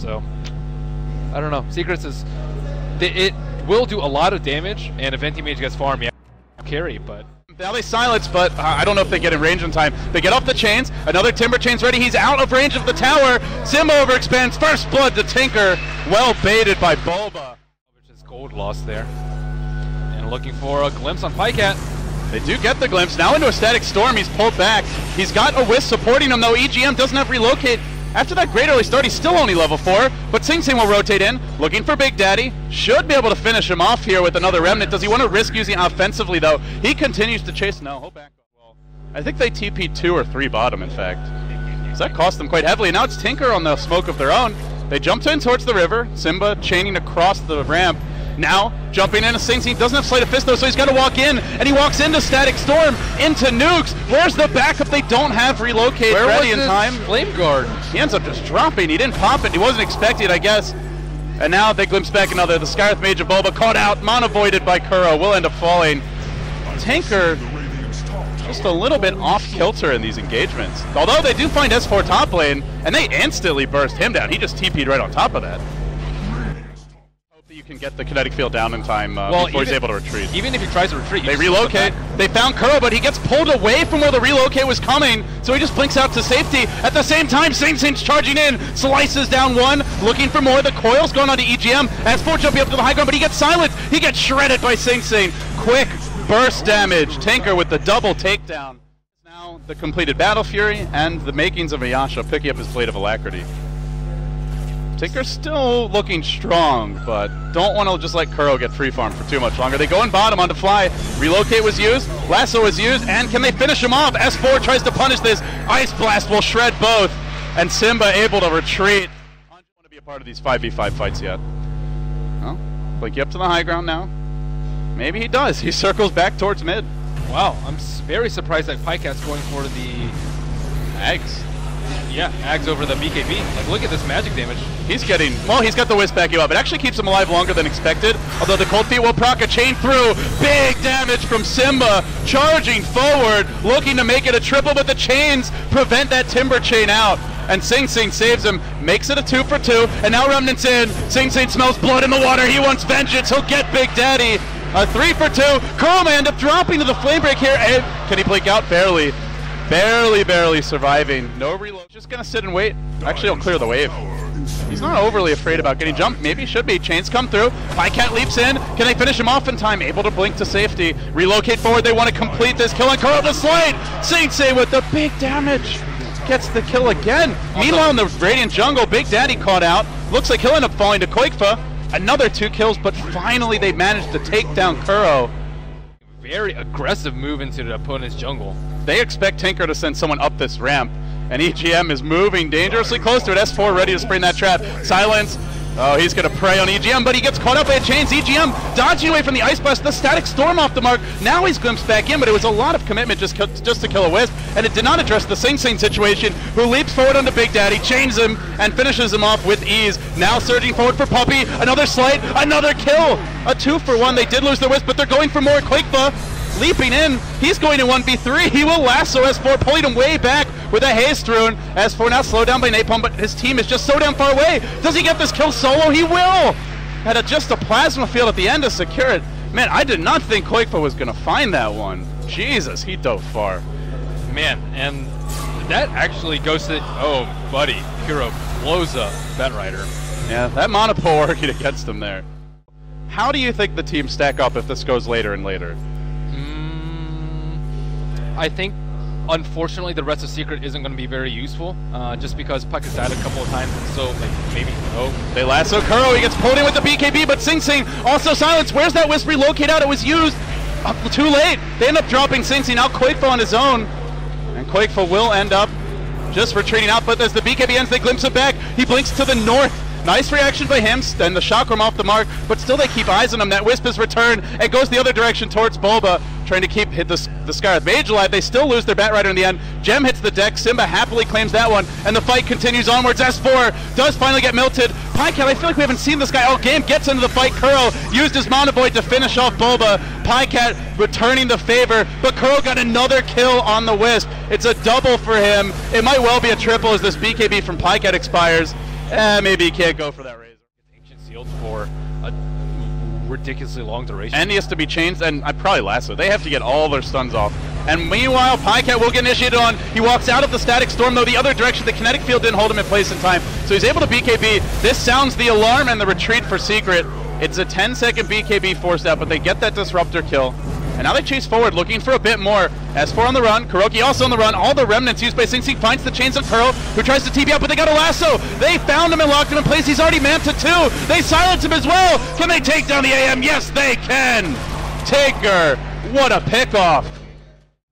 So I don't know. Secrets is it will do a lot of damage, and if Anti-Mage gets farm, yeah, carry, but. Now they silence, but I don't know if they get in range in time. They get off the chains. Another Timber chain's ready. He's out of range of the tower. Simba overexpands. First blood to Tinker. Well baited by Bulba. Which is gold lost there. And looking for a glimpse on Pycat. They do get the glimpse. Now into a static storm. He's pulled back. He's got a Wisp supporting him, though. EGM doesn't have relocate. After that great early start, he's still only level 4, but Sing Sing will rotate in, looking for Big Daddy. Should be able to finish him off here with another Remnant. Does he want to risk using offensively, though? He continues to chase. No, hold back. Well, I think they TP 2 or 3 bottom, in fact. So that cost them quite heavily. Now it's Tinker on the smoke of their own. They jump in towards the river. Simba chaining across the ramp. Now, jumping in, Sing Sing doesn't have Sleight of Fist though, so he's got to walk in, and he walks into Static Storm, into Nukes. Where's the backup? They don't have relocate ready in time. Flame Guard? He ends up just dropping. He didn't pop it. He wasn't expecting, I guess. And now they glimpse back another. The Scarth Mage of Bulba caught out, mono voided by Kuro, will end up falling. Tinker just a little bit off kilter in these engagements. Although they do find S4 top lane, and they instantly burst him down. He just TP'd right on top of that. You can get the kinetic field down in time before he's able to retreat. Even if he tries to retreat, they relocate. They found Kuro, but he gets pulled away from where the relocate was coming, so he just blinks out to safety. At the same time, Sing Sing's charging in, slices down one, looking for more. The coil's going on to EGM. S4 jumping up to the high ground, but he gets silenced. He gets shredded by Sing Sing. Quick burst damage. Tinker with the double takedown. Now the completed Battle Fury and the makings of Ayasha picking up his Blade of Alacrity. Tinker's still looking strong, but don't want to just let Kuro get free farm for too much longer. They go in bottom onto Fly. Relocate was used, Lasso was used, and can they finish him off? S4 tries to punish this. Ice Blast will shred both, and Simba able to retreat. I don't want to be a part of these 5v5 fights yet. Well, like up to the high ground now. Maybe he does. He circles back towards mid. Wow, I'm very surprised that Pycat's going for the Ags. Yeah, Ags over the BKB. Like, look at this magic damage. He's getting, well, he's got the Wisp backing up. It actually keeps him alive longer than expected. Although the Cold Feet will proc a chain through. Big damage from Simba. Charging forward, looking to make it a triple, but the chains prevent that Timber chain out. And Sing Sing saves him, makes it a 2 for 2, and now Remnant's in. Sing Sing smells blood in the water. He wants vengeance. He'll get Big Daddy. A 3 for 2. Kuro may end up dropping to the flame break here. And can he blink out? Barely. Barely surviving. No reload. Just gonna sit and wait. Actually, he'll clear the wave. He's not overly afraid about getting jumped. Maybe he should be. Chains come through. Pycat leaps in. Can they finish him off in time? Able to blink to safety. Relocate forward. They want to complete this kill. And Kuro the slate. Sing Sing with the big damage. Gets the kill again. Meanwhile, in the Radiant jungle, Big Daddy caught out. Looks like he'll end up falling to Koikfa. Another 2 kills, but finally they managed to take down Kuro. Very aggressive move into the opponent's jungle. They expect Tinker to send someone up this ramp, and EGM is moving dangerously close to it. S4 ready to spring that trap. Silence. Oh, he's going to prey on EGM, but he gets caught up by a chains. EGM dodging away from the Ice Blast, the Static Storm off the mark. Now he's glimpsed back in, but it was a lot of commitment just to kill a Wisp, and it did not address the Sing Sing situation, who leaps forward onto Big Daddy, chains him, and finishes him off with ease. Now surging forward for Puppy, another slight, another kill. A 2 for 1. They did lose their Wisp, but they're going for more. Quakefa leaping in. He's going to 1v3. He will lasso S4, pulling him way back with a haste rune. S4 now slowed down by Napalm, but his team is just so damn far away. Does he get this kill solo? He will! Had just a plasma field at the end to secure it. Man, I did not think Koikfa was going to find that one. Jesus, he dove far. Man, and that actually goes to... Oh, buddy. Kuro blows up Batrider. Yeah, that monopole working against him there. How do you think the teams stack up if this goes later and later? I think, unfortunately, the rest of Secret isn't going to be very useful, just because Puck has died a couple of times, so like, maybe, They lasso Kuro, he gets pulled in with the BKB, but Sing Sing also silenced. Where's that Wisp relocate out? It was used too late. They end up dropping Sing Sing, now Koikfa on his own, and Koikfa will end up just retreating out, but as the BKB ends, they glimpse it back. He blinks to the north. Nice reaction by him, and the chakram off the mark, but still they keep eyes on him. That Wisp is returned and goes the other direction towards Bulba, trying to hit the Scarth Mage alive. They still lose their Batrider in the end. Gem hits the deck, Simba happily claims that one, and the fight continues onwards. S4 does finally get melted. Pycat, I feel like we haven't seen this guy all game, gets into the fight. Kuro used his Mana Void to finish off Bulba. Pycat returning the favor, but Kuro got another kill on the Wisp. It's a double for him. It might well be a triple as this BKB from Pycat expires. Maybe he can't go for that Razor. Ancient Sealed for a ridiculously long duration. And he has to be changed, and I probably lasso. They have to get all their stuns off. And meanwhile, Pycat will get initiated on. He walks out of the Static Storm, though, the other direction. The kinetic field didn't hold him in place in time, so he's able to BKB. This sounds the alarm and the retreat for Secret. It's a 10-second BKB forced out, but they get that Disruptor kill. And now they chase forward, looking for a bit more. S4 on the run, Kuroki also on the run. All the remnants used by Sing Sing finds the chains on Kuro, who tries to TP out, but they got a lasso. They found him and locked him in place. He's already Manta 2. They silence him as well. Can they take down the AM? Yes, they can. Tinker, what a pickoff.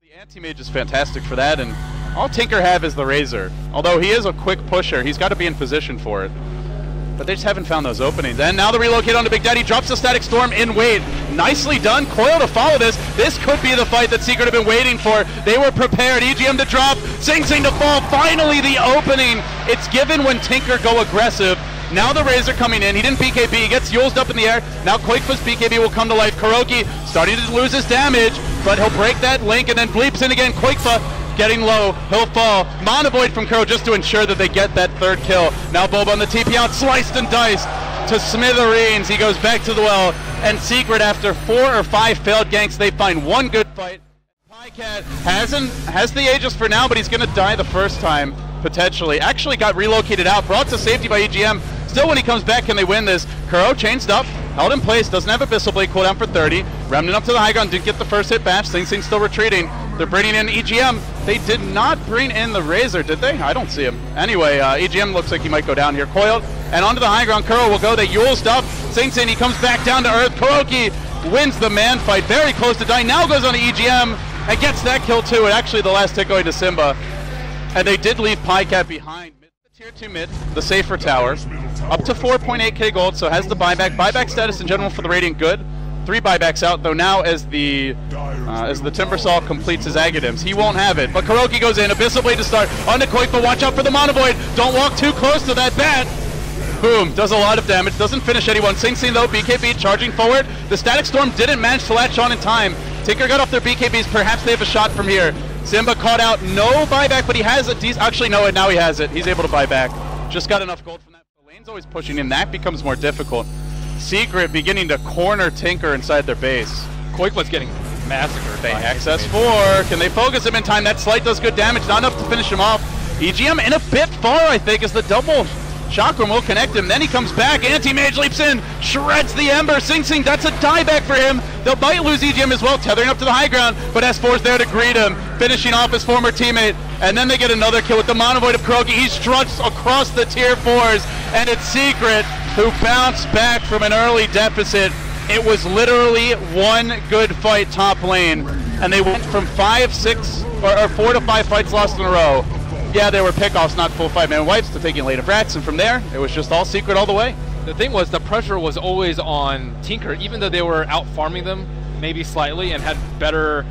The anti-mage is fantastic for that, and all Tinker have is the Razor. Although he is a quick pusher, he's got to be in position for it. But they just haven't found those openings. And now the relocate onto Big Daddy, drops the Static Storm in wait. Nicely done. Coil to follow this. This could be the fight that Secret have been waiting for. They were prepared. EGM to drop, Sing Sing to fall. Finally the opening. It's given when Tinker go aggressive. Now the Razor coming in. He didn't BKB. He gets Yulesed up in the air. Now Quakefa's BKB will come to life. Kuroki starting to lose his damage, but he'll break that link and then bleeps in again. Quakefa getting low, he'll fall. Mana Void from Kuro just to ensure that they get that third kill. Now Bulb on the TP out, sliced and diced to smithereens. He goes back to the well, and Secret, after 4 or 5 failed ganks, they find one good fight. Pycat has the Aegis for now, but he's gonna die the first time, potentially. Actually got relocated out, brought to safety by EGM. Still, when he comes back, can they win this? Kuro changed up, held in place, doesn't have Abyssal Blade cooldown for 30. Remnant up to the high ground, didn't get the first hit bash. Sing Sing still retreating. They're bringing in EGM. They did not bring in the Razor, did they? I don't see him. Anyway, EGM looks like he might go down here. Coiled, and onto the high ground. Kuro will go. They Yulesed up. Sing Sing, he comes back down to earth. Kuroki wins the man fight, very close to dying. Now goes on to EGM and gets that kill too. And actually the last hit going to Simba. And they did leave Pycat behind. Tier 2 mid, the safer tower, up to 4.8k gold, so has the buyback. Buyback status in general for the Radiant good. 3 buybacks out, though now as the Timbersaw completes his Agadims, he won't have it. But Kuroki goes in, Abyssal Blade to start, onto Quakefa, watch out for the Mana Void. Don't walk too close to that bat. Boom, does a lot of damage, doesn't finish anyone. Sing Sing though, BKB charging forward. The Static Storm didn't manage to latch on in time. Tinker got off their BKBs, perhaps they have a shot from here. Simba caught out, no buyback, but he has a actually no, now he has it. He's able to buy back. Just got enough gold from that. The lane's always pushing in, that becomes more difficult. Secret beginning to corner Tinker inside their base. Quakefa's getting massacred. They access 4. Can they focus him in time? That slight does good damage, not enough to finish him off. EGM in a bit far, I think, as the double Chakram will connect him. Then he comes back. Anti-Mage leaps in, shreds the Ember. Sing Sing, that's a dieback for him. They might lose EGM as well, tethering up to the high ground, but S4's there to greet him, finishing off his former teammate. And then they get another kill with the Mana Void of Kuroki. He struts across the tier 4s, and it's Secret who bounced back from an early deficit. It was literally one good fight top lane, and they went from 4 to 5 fights lost in a row. Yeah, they were pickoffs, not full 5-man wipes, to taking late of rats, and from there, it was just all Secret all the way. The thing was, the pressure was always on Tinker, even though they were out farming them, maybe slightly, and had better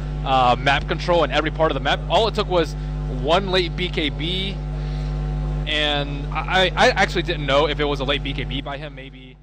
map control in every part of the map. All it took was one late BKB, and I actually didn't know if it was a late BKB by him. Maybe